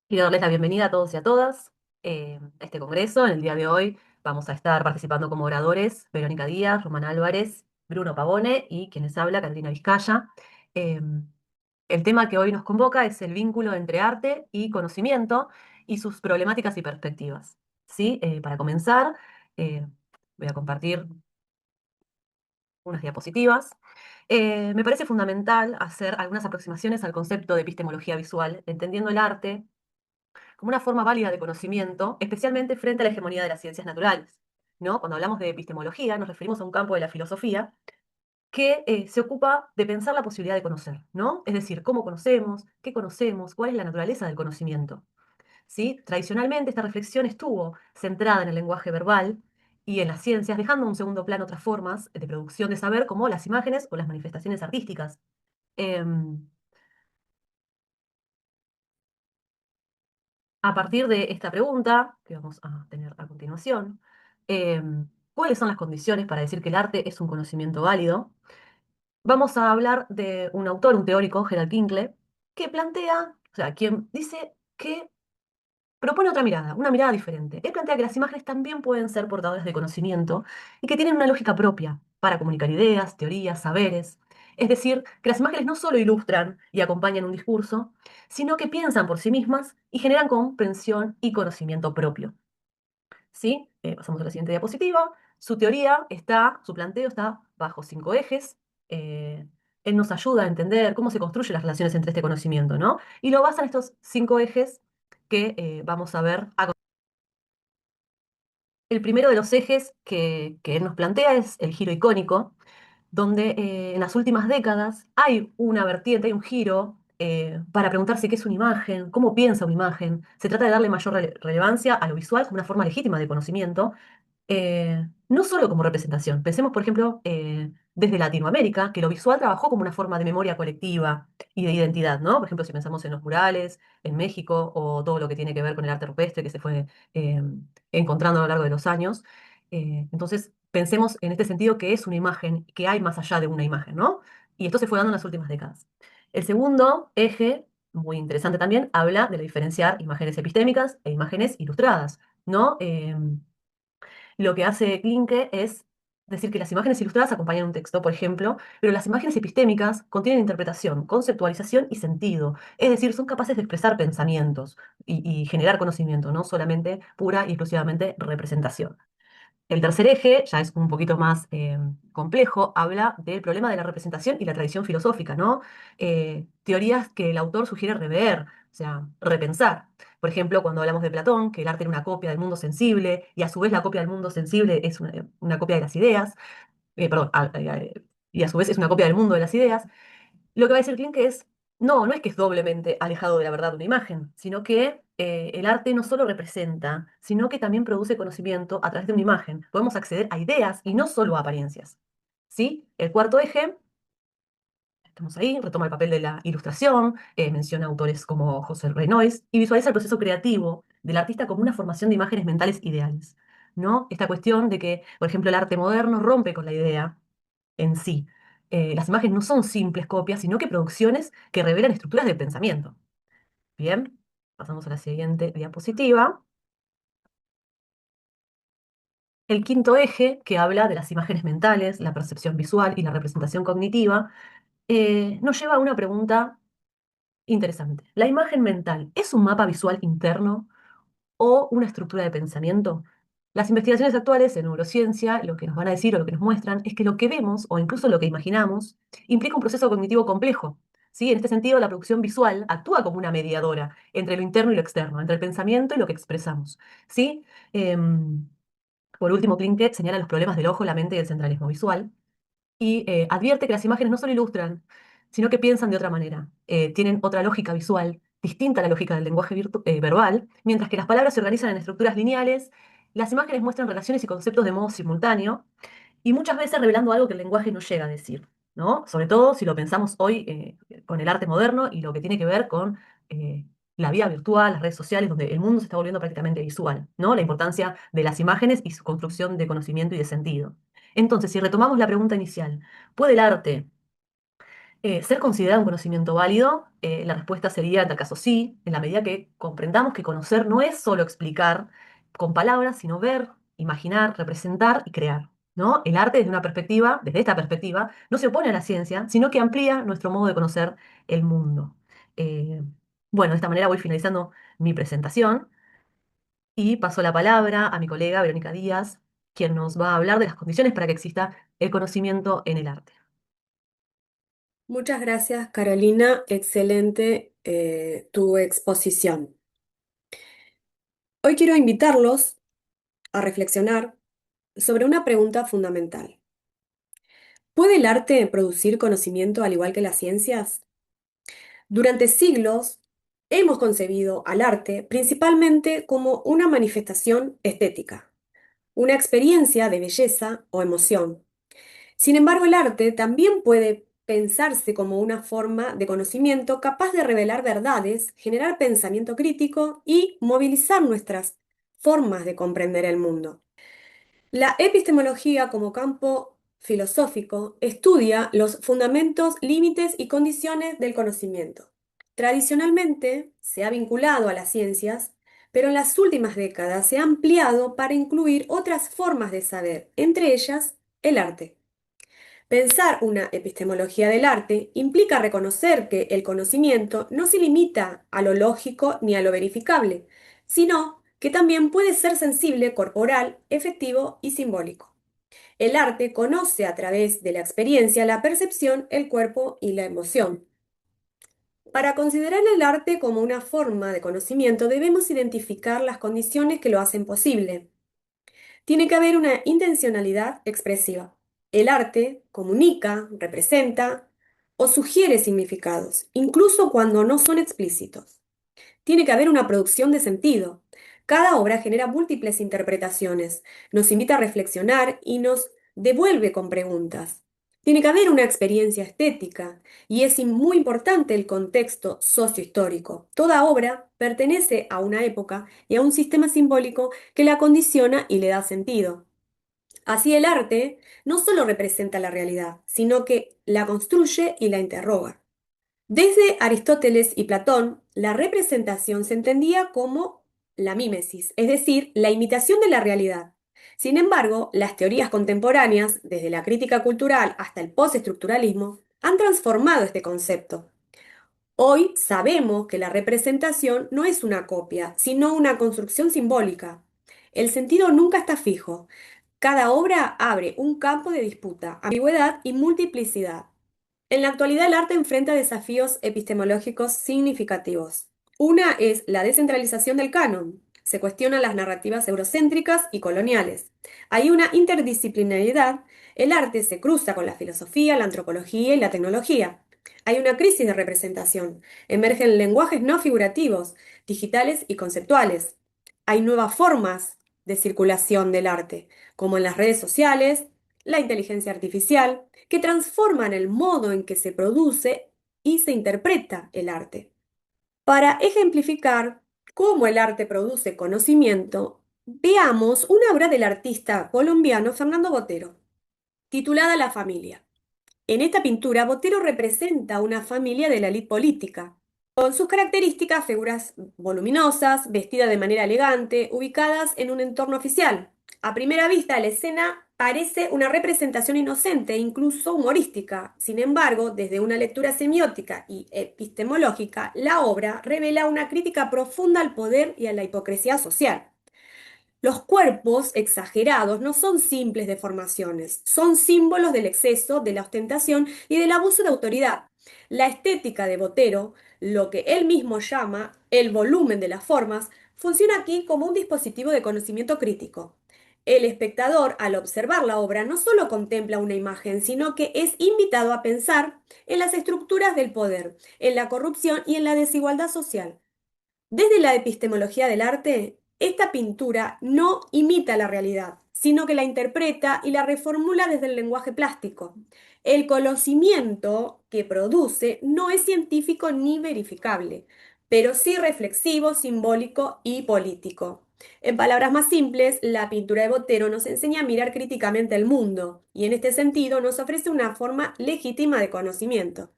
Quiero darles la bienvenida a todos y a todas a este congreso. En el día de hoy vamos a estar participando como oradores Verónica Díaz, Román Álvarez, Bruno Pavone y quien les habla, Carolina Vizcaya. Eh, el tema que hoy nos convoca es el vínculo entre arte y conocimiento y sus problemáticas y perspectivas. ¿Sí? Para comenzar, eh, voy a compartir unas diapositivas. Me parece fundamental hacer algunas aproximaciones al concepto de epistemología visual, entendiendo el arte como una forma válida de conocimiento, especialmente frente a la hegemonía de las ciencias naturales. ¿No? Cuando hablamos de epistemología, nos referimos a un campo de la filosofía que se ocupa de pensar la posibilidad de conocer, ¿no? Es decir, cómo conocemos, qué conocemos, cuál es la naturaleza del conocimiento. ¿Sí? Tradicionalmente esta reflexión estuvo centrada en el lenguaje verbal y en las ciencias, dejando en un segundo plano otras formas de producción de saber, como las imágenes o las manifestaciones artísticas. Em, A partir de esta pregunta, que vamos a tener a continuación, ¿cuáles son las condiciones para decir que el arte es un conocimiento válido? Vamos a hablar de un autor, un teórico, Gerald Kinkle, que plantea, o sea, quien dice que propone otra mirada, una mirada diferente. Él plantea que las imágenes también pueden ser portadoras de conocimiento y que tienen una lógica propia para comunicar ideas, teorías, saberes. Es decir, que las imágenes no solo ilustran y acompañan un discurso, sino que piensan por sí mismas y generan comprensión y conocimiento propio. ¿Sí? Pasamos a la siguiente diapositiva. Su teoría está, su planteo está bajo 5 ejes. Eh, Él nos ayuda a entender cómo se construyen las relaciones entre este conocimiento, ¿no? Y lo basa en estos 5 ejes que vamos a ver a. El primero de los ejes que él nos plantea es el giro icónico, donde en las últimas décadas hay una vertiente, hay un giro para preguntarse qué es una imagen, cómo piensa una imagen. Se trata de darle mayor relevancia a lo visual como una forma legítima de conocimiento, no solo como representación. Pensemos, por ejemplo, desde Latinoamérica, que lo visual trabajó como una forma de memoria colectiva y de identidad, ¿no? Por ejemplo, si pensamos en los murales, en México, o todo lo que tiene que ver con el arte rupestre que se fue eh, encontrando a lo largo de los años. Entonces, pensemos en este sentido que es una imagen, que hay más allá de una imagen, ¿no? Y esto se fue dando en las últimas décadas. El segundo eje, muy interesante también, habla de diferenciar imágenes epistémicas e imágenes ilustradas, ¿no? Lo que hace Klinke es decir que las imágenes ilustradas acompañan un texto, por ejemplo, pero las imágenes epistémicas contienen interpretación, conceptualización y sentido. Es decir, son capaces de expresar pensamientos y generar conocimiento, no solamente pura y exclusivamente representación. El tercer eje, ya es un poquito más complejo, habla del problema de la representación y la tradición filosófica, ¿no? Teorías que el autor sugiere rever, o sea, repensar. Por ejemplo, cuando hablamos de Platón, que el arte era una copia del mundo sensible, y a su vez la copia del mundo sensible es una copia de las ideas, perdón, y a su vez es una copia del mundo de las ideas, lo que va a decir Klinke es, no es que es doblemente alejado de la verdad de una imagen, sino que el arte no solo representa, sino que también produce conocimiento a través de una imagen. Podemos acceder a ideas y no solo a apariencias. ¿Sí? El cuarto eje, estamos ahí, retoma el papel de la ilustración, menciona autores como José Renois y visualiza el proceso creativo del artista como una formación de imágenes mentales ideales. ¿No? Esta cuestión de que, por ejemplo, el arte moderno rompe con la idea en sí. Las imágenes no son simples copias, sino que producciones que revelan estructuras de pensamiento. Bien, pasamos a la siguiente diapositiva. El quinto eje, que habla de las imágenes mentales, la percepción visual y la representación cognitiva, nos lleva a una pregunta interesante. ¿La imagen mental es un mapa visual interno o una estructura de pensamiento? Las investigaciones actuales en neurociencia lo que nos van a decir o lo que nos muestran es que lo que vemos o incluso lo que imaginamos implica un proceso cognitivo complejo. ¿Sí? En este sentido, la producción visual actúa como una mediadora entre lo interno y lo externo, entre el pensamiento y lo que expresamos. ¿Sí? Em, por último, Klinke señala los problemas del ojo, la mente y el centralismo visual y advierte que las imágenes no solo ilustran, sino que piensan de otra manera. Tienen otra lógica visual, distinta a la lógica del lenguaje verbal, mientras que las palabras se organizan en estructuras lineales, las imágenes muestran relaciones y conceptos de modo simultáneo, y muchas veces revelando algo que el lenguaje no llega a decir, ¿no? Sobre todo si lo pensamos hoy con el arte moderno y lo que tiene que ver con la vida virtual, las redes sociales, donde el mundo se está volviendo prácticamente visual, ¿no? La importancia de las imágenes y su construcción de conocimiento y de sentido. Entonces, si retomamos la pregunta inicial, ¿puede el arte Ser considerado un conocimiento válido, la respuesta sería en tal caso sí, en la medida que comprendamos que conocer no es solo explicar con palabras, sino ver, imaginar, representar y crear, ¿no? El arte desde una perspectiva, desde esta perspectiva, no se opone a la ciencia, sino que amplía nuestro modo de conocer el mundo. Eh, bueno, de esta manera voy finalizando mi presentación y paso la palabra a mi colega Verónica Díaz, quien nos va a hablar de las condiciones para que exista el conocimiento en el arte. Muchas gracias, Carolina. Excelente tu exposición. Hoy quiero invitarlos a reflexionar sobre una pregunta fundamental. ¿Puede el arte producir conocimiento al igual que las ciencias? Durante siglos hemos concebido al arte principalmente como una manifestación estética, una experiencia de belleza o emoción. Sin embargo, el arte también puede pensarse como una forma de conocimiento capaz de revelar verdades, generar pensamiento crítico y movilizar nuestras formas de comprender el mundo. La epistemología como campo filosófico estudia los fundamentos, límites y condiciones del conocimiento. Tradicionalmente se ha vinculado a las ciencias, pero en las últimas décadas se ha ampliado para incluir otras formas de saber, entre ellas el arte. Pensar una epistemología del arte implica reconocer que el conocimiento no se limita a lo lógico ni a lo verificable, sino que también puede ser sensible, corporal, efectivo y simbólico. El arte conoce a través de la experiencia la percepción, el cuerpo y la emoción. Para considerar el arte como una forma de conocimiento debemos identificar las condiciones que lo hacen posible. Tiene que haber una intencionalidad expresiva. El arte comunica, representa o sugiere significados, incluso cuando no son explícitos. Tiene que haber una producción de sentido. Cada obra genera múltiples interpretaciones, nos invita a reflexionar y nos devuelve con preguntas. Tiene que haber una experiencia estética y es muy importante el contexto sociohistórico. Toda obra pertenece a una época y a un sistema simbólico que la condiciona y le da sentido. Así el arte no solo representa la realidad, sino que la construye y la interroga. Desde Aristóteles y Platón, la representación se entendía como la mímesis, es decir, la imitación de la realidad. Sin embargo, las teorías contemporáneas, desde la crítica cultural hasta el postestructuralismo, han transformado este concepto. Hoy sabemos que la representación no es una copia, sino una construcción simbólica. El sentido nunca está fijo. Cada obra abre un campo de disputa, ambigüedad y multiplicidad. En la actualidad, el arte enfrenta desafíos epistemológicos significativos. Una es la descentralización del canon. Se cuestionan las narrativas eurocéntricas y coloniales. Hay una interdisciplinariedad. El arte se cruza con la filosofía, la antropología y la tecnología. Hay una crisis de representación. Emergen lenguajes no figurativos, digitales y conceptuales. Hay nuevas formas de circulación del arte, como en las redes sociales, la inteligencia artificial, que transforman el modo en que se produce y se interpreta el arte. Para ejemplificar cómo el arte produce conocimiento, veamos una obra del artista colombiano Fernando Botero, titulada La familia. En esta pintura, Botero representa una familia de la élite política, con sus características, figuras voluminosas, vestidas de manera elegante, ubicadas en un entorno oficial. A primera vista, la escena parece una representación inocente e incluso humorística. Sin embargo, desde una lectura semiótica y epistemológica, la obra revela una crítica profunda al poder y a la hipocresía social. Los cuerpos exagerados no son simples deformaciones, son símbolos del exceso, de la ostentación y del abuso de autoridad. La estética de Botero, lo que él mismo llama el volumen de las formas, funciona aquí como un dispositivo de conocimiento crítico. El espectador, al observar la obra, no solo contempla una imagen, sino que es invitado a pensar en las estructuras del poder, en la corrupción y en la desigualdad social. Desde la epistemología del arte, esta pintura no imita la realidad, sino que la interpreta y la reformula desde el lenguaje plástico. El conocimiento que produce no es científico ni verificable, pero sí reflexivo, simbólico y político. En palabras más simples, la pintura de Botero nos enseña a mirar críticamente el mundo y en este sentido nos ofrece una forma legítima de conocimiento.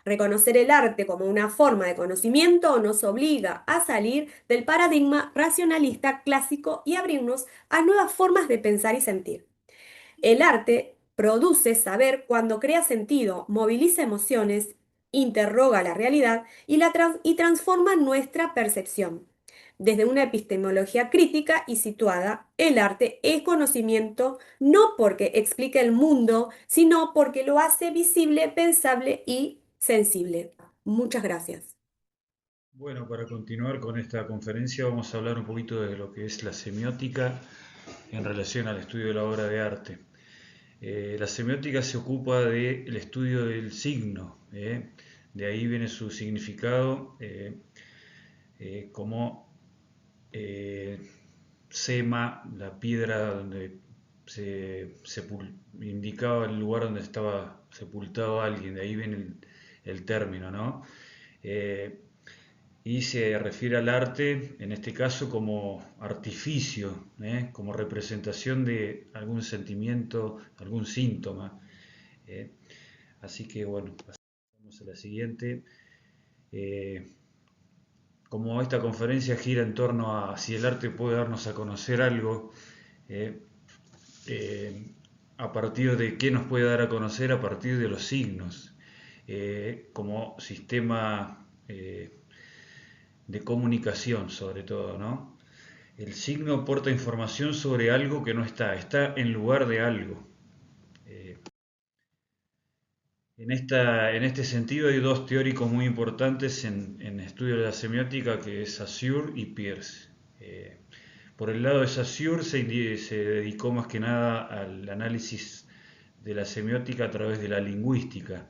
Reconocer el arte como una forma de conocimiento nos obliga a salir del paradigma racionalista clásico y abrirnos a nuevas formas de pensar y sentir. El arte produce saber cuando crea sentido, moviliza emociones, interroga la realidad y transforma nuestra percepción. Desde una epistemología crítica y situada, el arte es conocimiento no porque explique el mundo, sino porque lo hace visible, pensable y sensible. Muchas gracias. Bueno, para continuar con esta conferencia vamos a hablar un poquito de lo que es la semiótica en relación al estudio de la obra de arte. La semiótica se ocupa del estudio del signo, de ahí viene su significado como eh, sema, la piedra donde indicaba el lugar donde estaba sepultado alguien, de ahí viene el término, ¿no? Eh, y se refiere al arte, en este caso, como artificio, como representación de algún sentimiento, algún síntoma. ¿eh? Así que bueno, pasamos a la siguiente. Eh, como esta conferencia gira en torno a si el arte puede darnos a conocer algo, eh, eh, a partir de qué nos puede dar a conocer, a partir de los signos, como sistema de comunicación sobre todo, ¿no? El signo aporta información sobre algo que no está en lugar de algo. Eh, en este sentido hay dos teóricos muy importantes en estudio de la semiótica, que es Saussure y Peirce. Por el lado de Saussure se dedicó más que nada al análisis de la semiótica a través de la lingüística.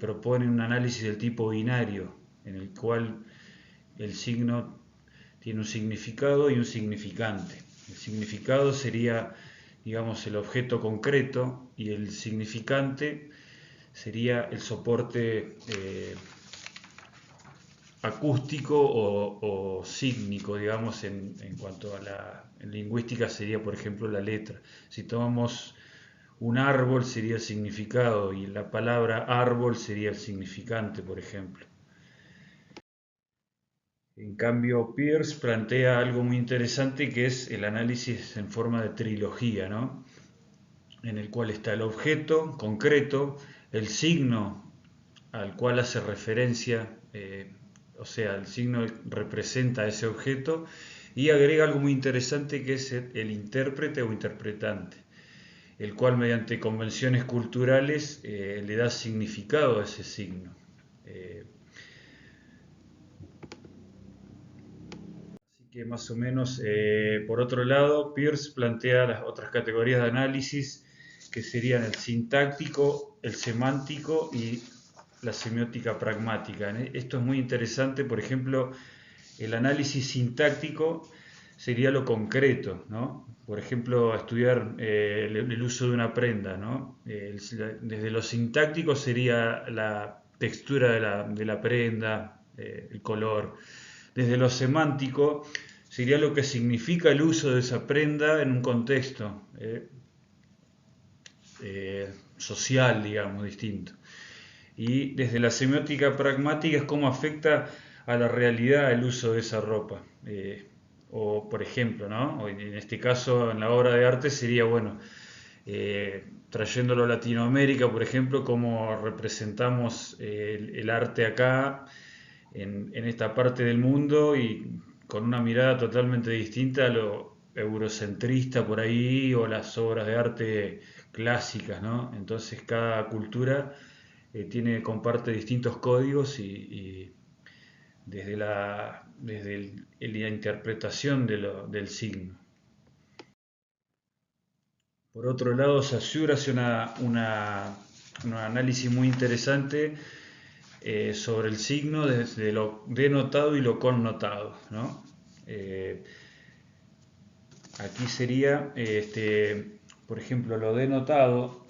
Propone un análisis del tipo binario, en el cual el signo tiene un significado y un significante. El significado sería, digamos, el objeto concreto y el significante sería el soporte acústico o sígnico, digamos, en cuanto a en lingüística sería, por ejemplo, la letra. Si tomamos un árbol sería el significado y la palabra árbol sería el significante, por ejemplo. En cambio, Peirce plantea algo muy interesante que es el análisis en forma de trilogía, ¿no? En el cual está el objeto concreto, el signo al cual hace referencia, o sea, el signo representa ese objeto, y agrega algo muy interesante que es el intérprete o interpretante, el cual mediante convenciones culturales le da significado a ese signo. Eh, Así que más o menos, por otro lado, Peirce plantea las otras categorías de análisis que serían el sintáctico, el semántico y la semiótica pragmática. Esto es muy interesante, por ejemplo, el análisis sintáctico sería lo concreto, ¿no? Por ejemplo, estudiar el uso de una prenda, ¿no? Desde lo sintáctico sería la textura de la prenda, el color. Desde lo semántico sería lo que significa el uso de esa prenda en un contexto social, digamos, distinto. Y desde la semiótica pragmática es cómo afecta a la realidad el uso de esa ropa. O, por ejemplo, ¿no? O en este caso, en la obra de arte sería, bueno, trayéndolo a Latinoamérica, por ejemplo, cómo representamos el arte acá, en esta parte del mundo, y con una mirada totalmente distinta a lo eurocentrista por ahí, o las obras de arte clásicas, ¿no? Entonces cada cultura comparte distintos códigos y desde la interpretación del signo. Por otro lado, Saussure hace un análisis muy interesante sobre el signo desde lo denotado y lo connotado, ¿no? Eh, Aquí sería, por ejemplo, lo denotado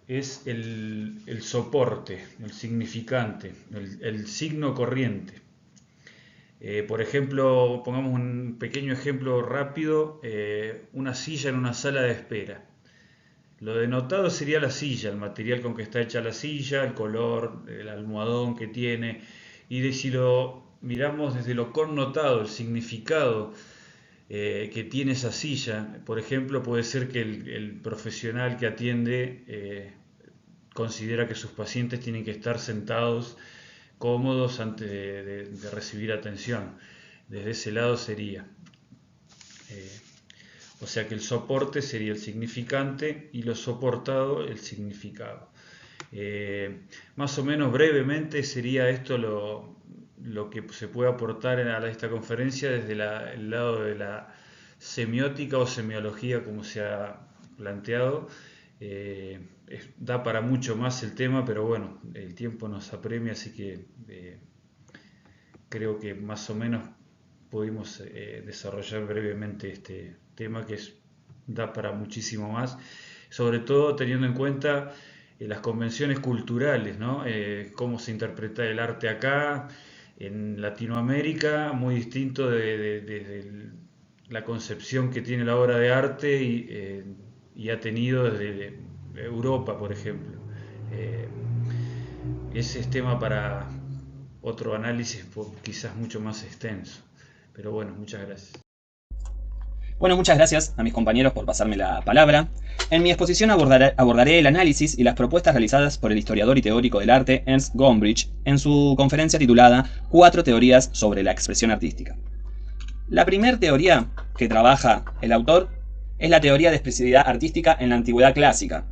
es el soporte, el significante, el signo corriente. Por ejemplo, pongamos un pequeño ejemplo rápido, una silla en una sala de espera. Lo denotado sería la silla, el material con que está hecha la silla, el color, el almohadón que tiene. Si lo miramos desde lo connotado, el significado que tiene esa silla, por ejemplo, puede ser que el profesional que atiende considera que sus pacientes tienen que estar sentados cómodos antes de recibir atención. Desde ese lado sería. O sea que el soporte sería el significante y lo soportado el significado. Más o menos brevemente sería esto lo que se puede aportar a esta conferencia desde el lado de la semiótica o semiología, como se ha planteado. Da para mucho más el tema, pero bueno, el tiempo nos apremia, así que creo que más o menos pudimos desarrollar brevemente este tema que da para muchísimo más, sobre todo teniendo en cuenta las convenciones culturales, ¿no? Cómo se interpreta el arte acá, en Latinoamérica, muy distinto de la concepción que tiene la obra de arte y ha tenido desde Europa, por ejemplo. Ese es tema para otro análisis quizás mucho más extenso. Pero bueno, muchas gracias. Bueno, muchas gracias a mis compañeros por pasarme la palabra. En mi exposición abordaré el análisis y las propuestas realizadas por el historiador y teórico del arte Ernst Gombrich en su conferencia titulada 4 teorías sobre la expresión artística. La primera teoría que trabaja el autor es la teoría de expresividad artística en la antigüedad clásica,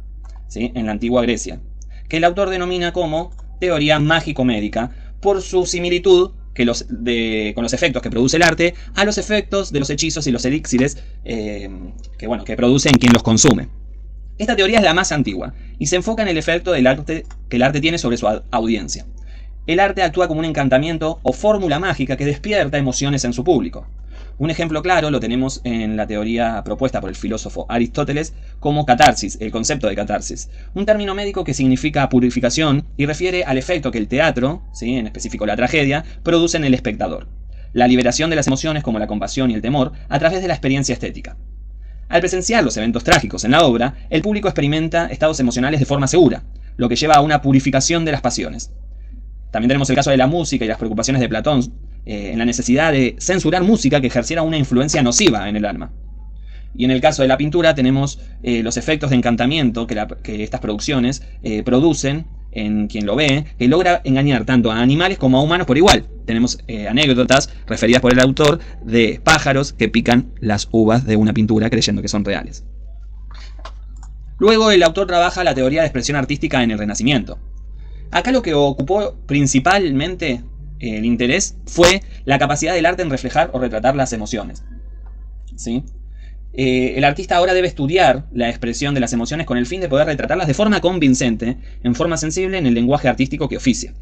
¿sí? En la antigua Grecia, que el autor denomina como teoría mágico-médica por su similitud con los efectos que produce el arte a los efectos de los hechizos y los elixires que produce en quien los consume. Esta teoría es la más antigua y se enfoca en el efecto que el arte tiene sobre su audiencia. El arte actúa como un encantamiento o fórmula mágica que despierta emociones en su público. Un ejemplo claro lo tenemos en la teoría propuesta por el filósofo Aristóteles como catarsis, el concepto de catarsis, un término médico que significa purificación y refiere al efecto que el teatro, ¿sí?, en específico la tragedia, produce en el espectador. La liberación de las emociones como la compasión y el temor a través de la experiencia estética. Al presenciar los eventos trágicos en la obra, el público experimenta estados emocionales de forma segura, lo que lleva a una purificación de las pasiones. También tenemos el caso de la música y las preocupaciones de Platón, en la necesidad de censurar música que ejerciera una influencia nociva en el alma. Y en el caso de la pintura tenemos los efectos de encantamiento que estas producciones producen en quien lo ve, que logra engañar tanto a animales como a humanos por igual. Tenemos anécdotas referidas por el autor de pájaros que pican las uvas de una pintura creyendo que son reales. Luego el autor trabaja la teoría de expresión artística en el Renacimiento. Acá lo que ocupó principalmente el interés fue la capacidad del arte en reflejar o retratar las emociones, ¿sí? El artista ahora debe estudiar la expresión de las emociones con el fin de poder retratarlas de forma convincente, en forma sensible, en el lenguaje artístico que oficia.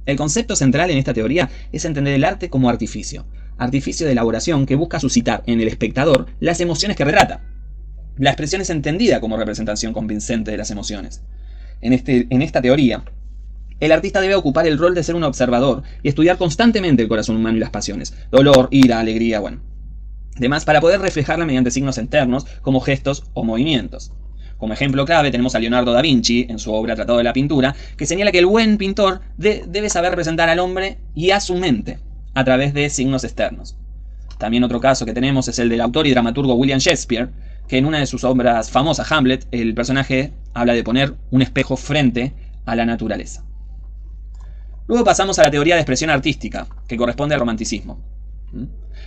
El concepto central en esta teoría es entender el arte como artificio de elaboración que busca suscitar en el espectador las emociones que retrata. La expresión es entendida como representación convincente de las emociones. En esta teoría, el artista debe ocupar el rol de ser un observador y estudiar constantemente el corazón humano y las pasiones, dolor, ira, alegría, Además, para poder reflejarla mediante signos externos como gestos o movimientos. Como ejemplo clave tenemos a Leonardo da Vinci en su obra Tratado de la Pintura, que señala que el buen pintor debe saber representar al hombre y a su mente a través de signos externos. También otro caso que tenemos es el del autor y dramaturgo William Shakespeare, que en una de sus obras famosas, Hamlet, el personaje habla de poner un espejo frente a la naturaleza. Luego pasamos a la teoría de expresión artística, que corresponde al romanticismo.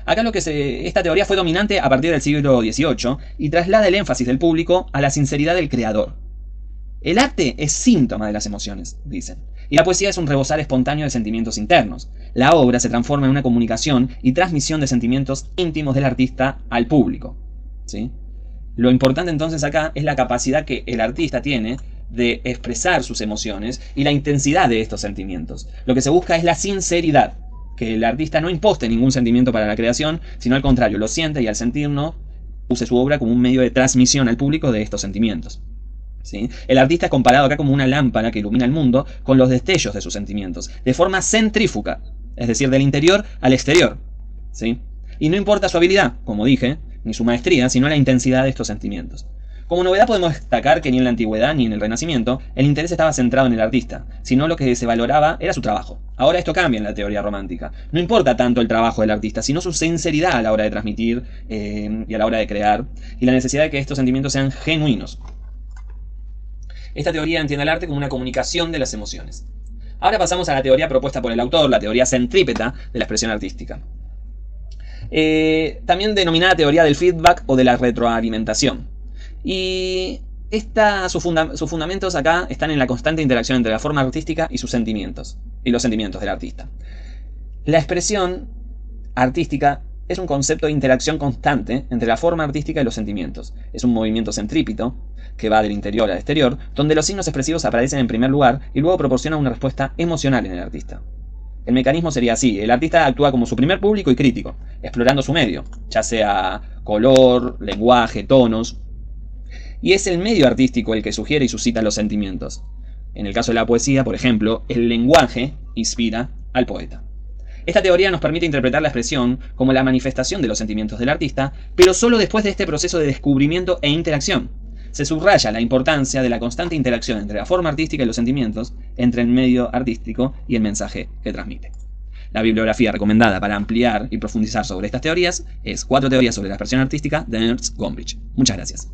Acá esta teoría fue dominante a partir del siglo XVIII y traslada el énfasis del público a la sinceridad del creador. El arte es síntoma de las emociones, dicen, y la poesía es un rebosar espontáneo de sentimientos internos. La obra se transforma en una comunicación y transmisión de sentimientos íntimos del artista al público, ¿sí? Lo importante entonces acá es la capacidad que el artista tiene de expresar sus emociones y la intensidad de estos sentimientos. Lo que se busca es la sinceridad, que el artista no imposte ningún sentimiento para la creación, sino al contrario, lo siente y al sentirlo use su obra como un medio de transmisión al público de estos sentimientos, ¿sí? El artista es comparado acá como una lámpara que ilumina el mundo con los destellos de sus sentimientos, de forma centrífuga, es decir, del interior al exterior, ¿sí? Y no importa su habilidad, como dije, ni su maestría, sino la intensidad de estos sentimientos. Como novedad podemos destacar que ni en la antigüedad ni en el Renacimiento el interés estaba centrado en el artista, sino lo que se valoraba era su trabajo. Ahora esto cambia en la teoría romántica. No importa tanto el trabajo del artista, sino su sinceridad a la hora de transmitir y a la hora de crear, y la necesidad de que estos sentimientos sean genuinos. Esta teoría entiende el arte como una comunicación de las emociones. Ahora pasamos a la teoría propuesta por el autor, la teoría centrípeta de la expresión artística. También denominada teoría del feedback o de la retroalimentación. Y sus fundamentos acá están en la constante interacción entre la forma artística y sus sentimientos, y los sentimientos del artista. La expresión artística es un concepto de interacción constante entre la forma artística y los sentimientos. Es un movimiento centrípeto que va del interior al exterior, donde los signos expresivos aparecen en primer lugar y luego proporcionan una respuesta emocional en el artista. El mecanismo sería así: el artista actúa como su primer público y crítico, explorando su medio, ya sea color, lenguaje, tonos, y es el medio artístico el que sugiere y suscita los sentimientos. En el caso de la poesía, por ejemplo, el lenguaje inspira al poeta. Esta teoría nos permite interpretar la expresión como la manifestación de los sentimientos del artista, pero solo después de este proceso de descubrimiento e interacción. Se subraya la importancia de la constante interacción entre la forma artística y los sentimientos, entre el medio artístico y el mensaje que transmite. La bibliografía recomendada para ampliar y profundizar sobre estas teorías es 4 teorías sobre la expresión artística de Ernst Gombrich. Muchas gracias.